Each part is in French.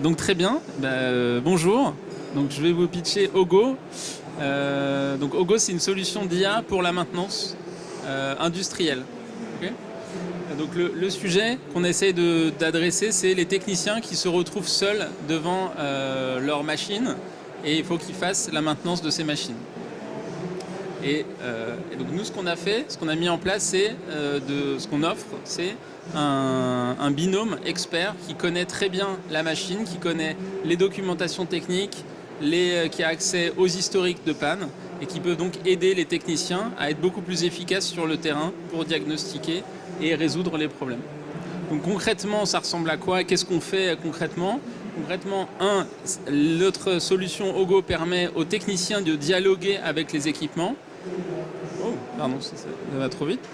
Donc très bien, bonjour. Donc je vais vous pitcher Ogo. Donc Ogo, c'est une solution d'IA pour la maintenance industrielle. Ok. Donc le sujet qu'on essaye d'adresser, c'est les techniciens qui se retrouvent seuls devant leur machine et il faut qu'ils fassent la maintenance de ces machines. Et donc nous, ce qu'on a fait, ce qu'on a mis en place, c'est ce qu'on offre, c'est un binôme expert qui connaît très bien la machine, qui connaît les documentations techniques, qui a accès aux historiques de panne et qui peut donc aider les techniciens à être beaucoup plus efficaces sur le terrain pour diagnostiquer et résoudre les problèmes. Donc concrètement, ça ressemble à quoi? Qu'est-ce qu'on fait concrètement? Concrètement, notre solution Ogo permet aux techniciens de dialoguer avec les équipements. Oh, pardon, ça va trop vite.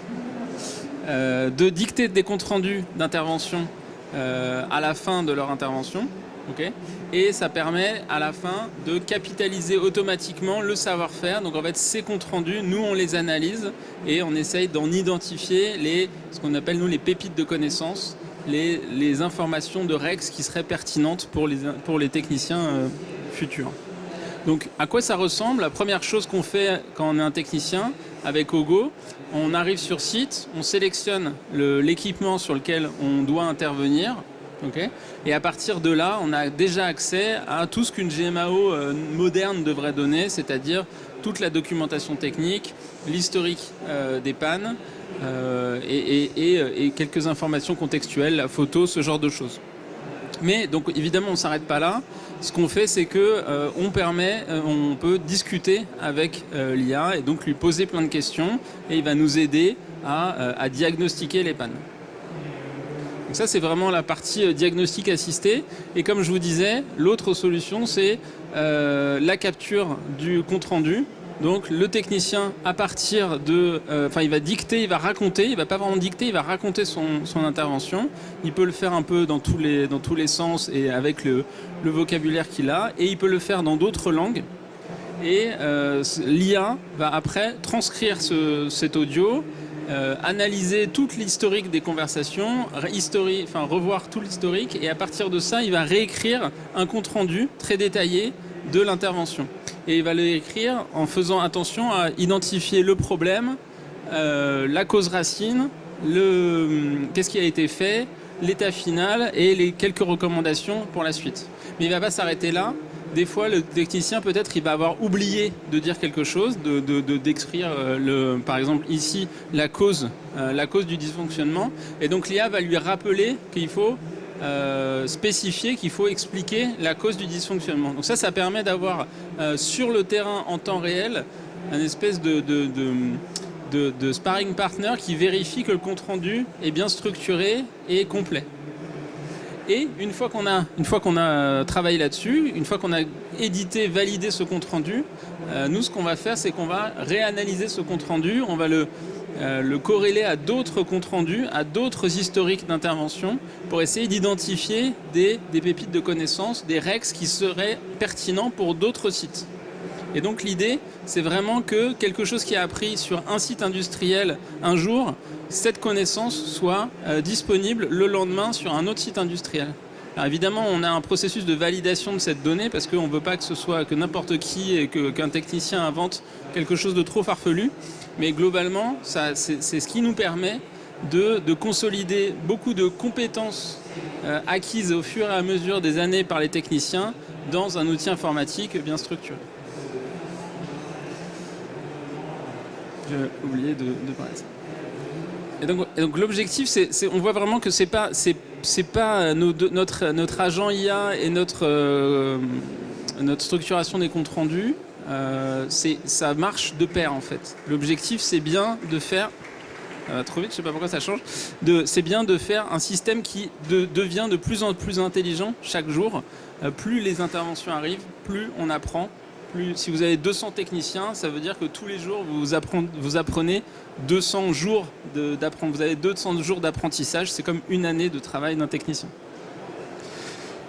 De dicter des comptes rendus d'intervention à la fin de leur intervention. Okay. Et ça permet à la fin de capitaliser automatiquement le savoir-faire. Donc en fait, ces comptes rendus, nous on les analyse et on essaye d'en identifier ce qu'on appelle nous les pépites de connaissances, les informations de Rex qui seraient pertinentes pour les techniciens futurs. Donc à quoi ça ressemble? La première chose qu'on fait quand on est un technicien avec Ogo, on arrive sur site, on sélectionne l'équipement sur lequel on doit intervenir. Okay. Et à partir de là, on a déjà accès à tout ce qu'une GMAO moderne devrait donner, c'est-à-dire toute la documentation technique, l'historique des pannes et quelques informations contextuelles, la photo, ce genre de choses. Mais donc évidemment, on ne s'arrête pas là. Ce qu'on fait, c'est que on peut discuter avec l'IA et donc lui poser plein de questions et il va nous aider à diagnostiquer les pannes. Donc ça, c'est vraiment la partie diagnostic assisté. Et comme je vous disais, l'autre solution, c'est la capture du compte-rendu. Donc le technicien, à partir de... il va dicter, il va raconter, il ne va pas vraiment dicter, il va raconter son intervention. Il peut le faire un peu dans tous les sens et avec le vocabulaire qu'il a. Et il peut le faire dans d'autres langues. Et l'IA va après transcrire cet audio, analyser toute l'historique des conversations, revoir tout l'historique, et à partir de ça, il va réécrire un compte-rendu très détaillé de l'intervention. Et il va l'écrire en faisant attention à identifier le problème, la cause racine, qu'est-ce qui a été fait, l'état final et les quelques recommandations pour la suite. Mais il ne va pas s'arrêter là. Des fois, le technicien, peut-être, il va avoir oublié de dire quelque chose, d'écrire, par exemple, ici, la cause du dysfonctionnement. Et donc, l'IA va lui rappeler qu'il faut spécifier, qu'il faut expliquer la cause du dysfonctionnement. Donc ça permet d'avoir, sur le terrain, en temps réel, une espèce de sparring partner qui vérifie que le compte-rendu est bien structuré et complet. Et une fois qu'on a travaillé là-dessus, une fois qu'on a édité, validé ce compte-rendu, nous, ce qu'on va faire, c'est qu'on va réanalyser ce compte-rendu, on va le corréler à d'autres comptes-rendus, à d'autres historiques d'intervention, pour essayer d'identifier des pépites de connaissances, des REX qui seraient pertinents pour d'autres sites. Et donc l'idée, c'est vraiment que quelque chose qui est appris sur un site industriel un jour, cette connaissance soit disponible le lendemain sur un autre site industriel. Alors évidemment, on a un processus de validation de cette donnée parce qu'on ne veut pas que ce soit que n'importe qui et qu'un technicien invente quelque chose de trop farfelu. Mais globalement, c'est ce qui nous permet de consolider beaucoup de compétences acquises au fur et à mesure des années par les techniciens dans un outil informatique bien structuré. J'ai oublié de parler de ça. Et donc l'objectif, on voit vraiment que c'est pas notre agent IA et notre structuration des comptes rendus, ça marche de pair en fait. L'objectif, c'est bien de faire, trop vite, je sais pas pourquoi ça change, c'est bien de faire un système qui devient de plus en plus intelligent chaque jour. Plus les interventions arrivent, plus on apprend. Si vous avez 200 techniciens, ça veut dire que tous les jours, vous apprenez 200 jours d'apprentissage. Vous avez 200 jours d'apprentissage, c'est comme une année de travail d'un technicien.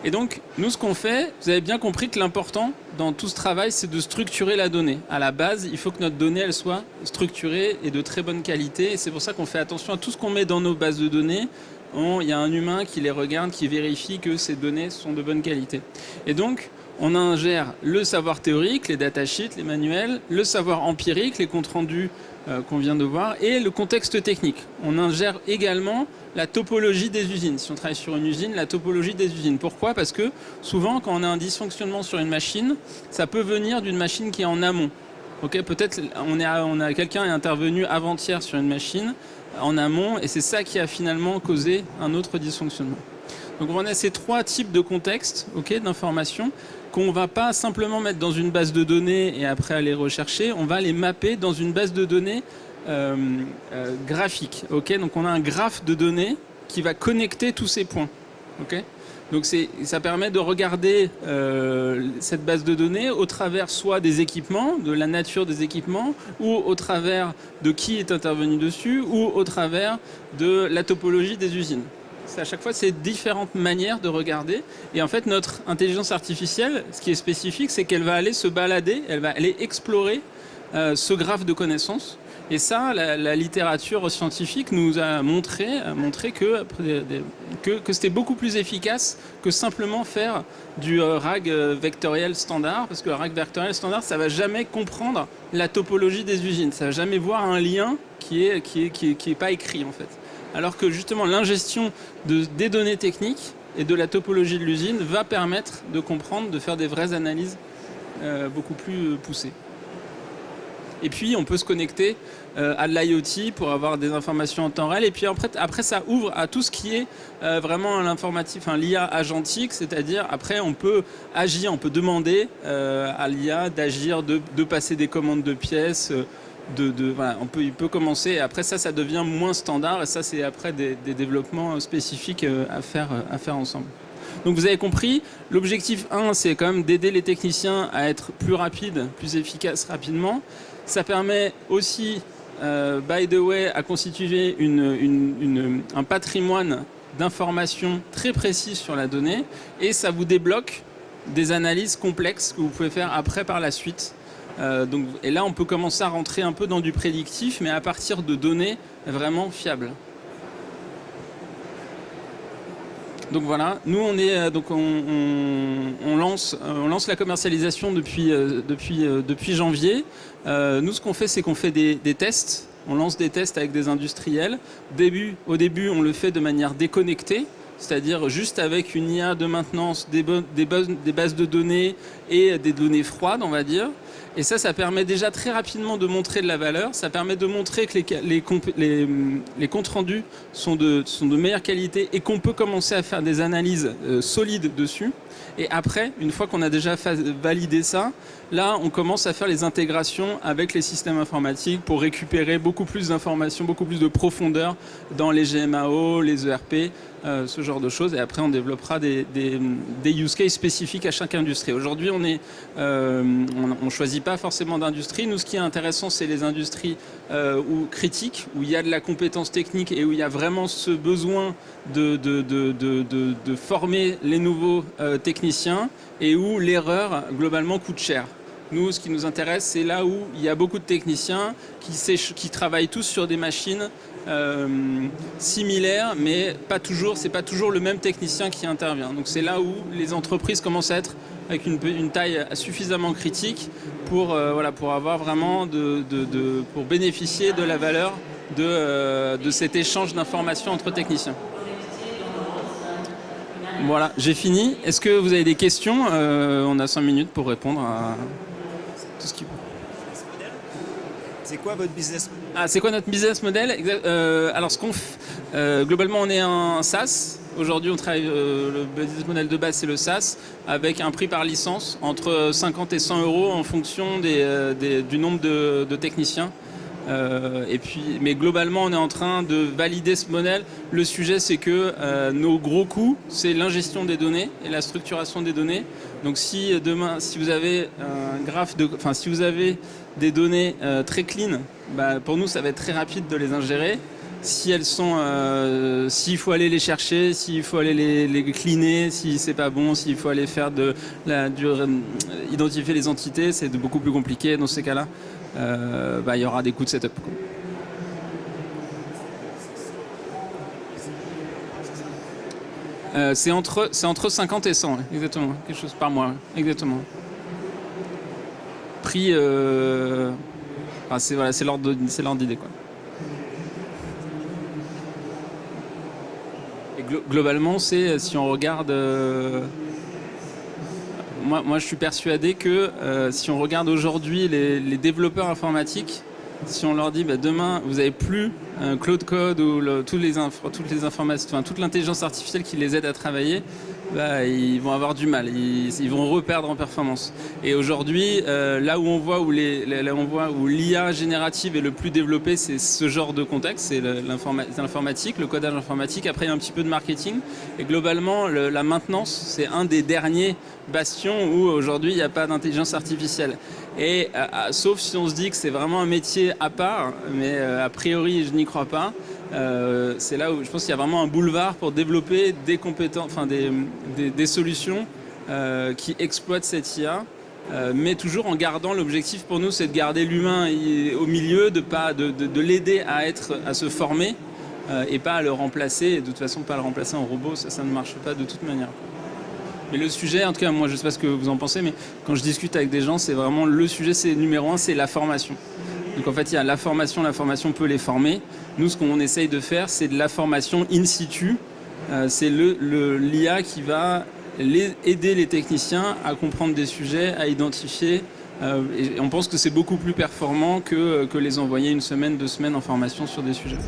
Et donc, nous, ce qu'on fait, vous avez bien compris que l'important dans tout ce travail, c'est de structurer la donnée. À la base, il faut que notre donnée, elle soit structurée et de très bonne qualité. Et c'est pour ça qu'on fait attention à tout ce qu'on met dans nos bases de données, il y a un humain qui les regarde, qui vérifie que ces données sont de bonne qualité. Et donc, on ingère le savoir théorique, les datasheets, les manuels, le savoir empirique, les comptes rendus qu'on vient de voir, et le contexte technique. On ingère également la topologie des usines. Si on travaille sur une usine, la topologie des usines. Pourquoi ? Parce que souvent, quand on a un dysfonctionnement sur une machine, ça peut venir d'une machine qui est en amont. Okay, peut-être quelqu'un est intervenu avant-hier sur une machine en amont, et c'est ça qui a finalement causé un autre dysfonctionnement. Donc on a ces trois types de contextes, d'informations, qu'on ne va pas simplement mettre dans une base de données et après aller rechercher, on va les mapper dans une base de données graphique. Donc on a un graphe de données qui va connecter tous ces points. Donc ça permet de regarder cette base de données au travers soit des équipements, de la nature des équipements, ou au travers de qui est intervenu dessus, ou au travers de la topologie des usines. À chaque fois, c'est différentes manières de regarder. Et en fait, notre intelligence artificielle, ce qui est spécifique, c'est qu'elle va aller se balader, elle va aller explorer ce graphe de connaissances. Et ça, la littérature scientifique nous a montré que c'était beaucoup plus efficace que simplement faire du RAG vectoriel standard. Parce que le RAG vectoriel standard, ça ne va jamais comprendre la topologie des usines. Ça ne va jamais voir un lien qui est pas écrit, en fait. Alors que justement l'ingestion des données techniques et de la topologie de l'usine va permettre de comprendre, de faire des vraies analyses beaucoup plus poussées. Et puis on peut se connecter à l'IoT pour avoir des informations en temps réel. Et puis après ça ouvre à tout ce qui est vraiment l'informatique, l'IA agentique, c'est-à-dire après on peut agir, on peut demander à l'IA d'agir, de passer des commandes de pièces. Voilà, il peut commencer, et après ça devient moins standard, et ça c'est après des développements spécifiques à faire ensemble. Donc vous avez compris, l'objectif 1 c'est quand même d'aider les techniciens à être plus rapides, plus efficaces rapidement. Ça permet aussi, by the way, à constituer un patrimoine d'informations très précis sur la donnée, et ça vous débloque des analyses complexes que vous pouvez faire après par la suite. Et là, on peut commencer à rentrer un peu dans du prédictif, mais à partir de données vraiment fiables. Donc voilà, nous on lance la commercialisation depuis janvier. Nous, ce qu'on fait, c'est qu'on fait des tests. On lance des tests avec des industriels. Au début, on le fait de manière déconnectée, c'est-à-dire juste avec une IA de maintenance, des bases de données et des données froides, on va dire. Et ça permet déjà très rapidement de montrer de la valeur. Ça permet de montrer que les comptes rendus sont de meilleure qualité et qu'on peut commencer à faire des analyses solides dessus. Et après, une fois qu'on a déjà validé ça, là, on commence à faire les intégrations avec les systèmes informatiques pour récupérer beaucoup plus d'informations, beaucoup plus de profondeur dans les GMAO, les ERP, ce genre de choses. Et après, on développera des use cases spécifiques à chaque industrie. Aujourd'hui, on choisit pas forcément d'industrie. Nous, ce qui est intéressant, c'est les industries critiques, où il y a de la compétence technique et où il y a vraiment ce besoin de former les nouveaux techniciens et où l'erreur, globalement, coûte cher. Nous, ce qui nous intéresse, c'est là où il y a beaucoup de techniciens qui travaillent tous sur des machines similaires, mais c'est pas toujours le même technicien qui intervient. Donc c'est là où les entreprises commencent à être avec une taille suffisamment critique pour avoir vraiment pour bénéficier de la valeur de cet échange d'informations entre techniciens. Voilà, j'ai fini. Est-ce que vous avez des questions ? On a 5 minutes pour répondre à tout ce qui... C'est quoi votre business model ? C'est quoi notre business model ? Alors, globalement, on est un SaaS. Aujourd'hui, on travaille, le business model de base, c'est le SaaS, avec un prix par licence entre 50 et 100 euros en fonction du nombre de techniciens. Mais globalement, on est en train de valider ce modèle. Le sujet, c'est que nos gros coûts, c'est l'ingestion des données et la structuration des données. Donc, si demain, si vous avez si vous avez des données très clean, pour nous, ça va être très rapide de les ingérer. Si elles sont, s'il faut aller les chercher, s'il faut aller les cleaner, si c'est pas bon, s'il faut aller faire identifier les entités, c'est beaucoup plus compliqué. Dans ces cas-là, il y aura des coûts de setup. C'est entre 50 et 100, ouais, exactement. Quelque chose par mois, ouais, exactement. Prix, c'est l'ordre d'idée, quoi. Et globalement, si on regarde, moi, je suis persuadé que si on regarde aujourd'hui les développeurs informatiques, si on leur dit demain vous avez plus Claude Code ou toutes les informations, enfin, toute l'intelligence artificielle qui les aide à travailler, ils vont avoir du mal, ils vont reperdre en performance. Et aujourd'hui, là où on voit où l'IA générative est le plus développée, c'est ce genre de contexte, c'est l'informatique, le codage informatique. Après, il y a un petit peu de marketing. Et globalement, la maintenance, c'est un des derniers bastions où aujourd'hui il n'y a pas d'intelligence artificielle. Et sauf si on se dit que c'est vraiment un métier à part, mais a priori je n'y crois pas. C'est là où je pense qu'il y a vraiment un boulevard pour développer des compétences, enfin des solutions qui exploitent cette IA, mais toujours en gardant l'objectif pour nous, c'est de garder l'humain au milieu, de l'aider à se former et pas à le remplacer. Et de toute façon, pas le remplacer en robot, ça ne marche pas de toute manière. Mais le sujet, en tout cas, moi je ne sais pas ce que vous en pensez, mais quand je discute avec des gens, c'est vraiment le sujet, c'est numéro 1, c'est la formation. Donc en fait, il y a la formation peut les former. Nous, ce qu'on essaye de faire, c'est de la formation in situ. C'est l'IA qui va aider les techniciens à comprendre des sujets, à identifier. Et on pense que c'est beaucoup plus performant que les envoyer une semaine, 2 semaines en formation sur des sujets.